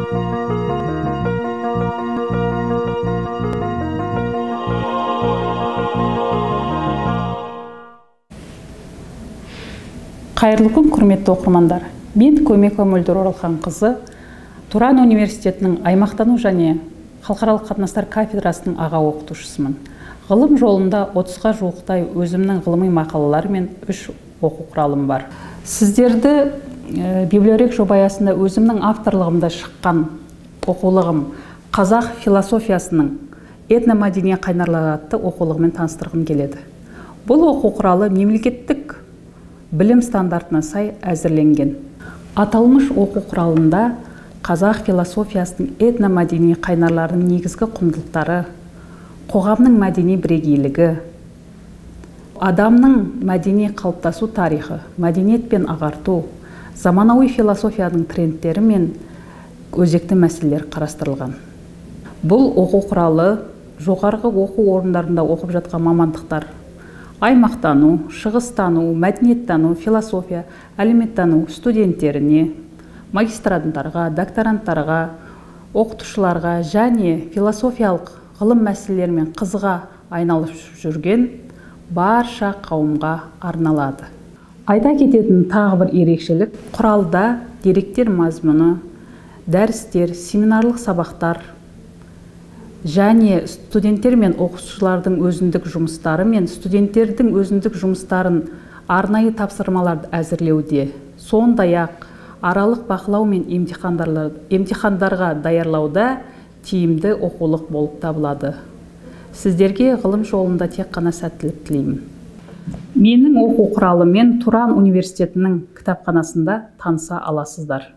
Қайырлы күн, құрметті оқырмандар. Мен Көмекова Мөлдір Оралханқызы, Туран университетінің аймақтану және халықаралық қатынастар кафедрасының аға оқытушысымын. Ғылым жолында 30-ға жуықтай өзімнің ғылыми мақалалар мен 3 оқу құралым бар. Сіздерді библиорек жоба аясында өзімнің авторлығымда шыққан оқулығым қазақ философиясының этномәдени қайнарлары атты оқулығымен таныстырғым келеді. Бұл оқу құралы мемлекеттік білім стандартына сай әзірленген. Аталмыш оқу құралында қазақ философиясының этномәдени қайнарларының негізгі құндылықтары, қоғамның мәдени бірегейлігі, адамның мәдени қалыптасу тарихы, мәдениет пен ағарту, заманауи философияның трендтері мен өзекті мәселелер қарастырылған. Бұл оқу құралы жоғарғы оқу орындарында оқып жатқан мамандықтар, аймақтану, шығыстану, мәдениеттану, философия, әлеуметтану студенттеріне, магистрантарға, докторанттарға, оқытушыларға және философиялық ғылым мәселелерімен қызыға айналып жүрген барша қауымға арналады. Айта кететін тағы бір ерекшелік, құралда деректер мазмұны, дәрістер, семинарлық сабақтар және студенттер мен оқытушылардың өзіндік жұмыстары мен студенттердің өзіндік жұмыстарын арнайы тапсырмаларды әзірлеуде, сондай-ақ аралық бақылау мен емтихандарға даярлауда тиімді оқулық болып табылады. Сіздерге ғылым жолында тек қана сәттілік тілеймін. Менің оқу құралымен Туран университетінің кітапханасында таныса аласыздар.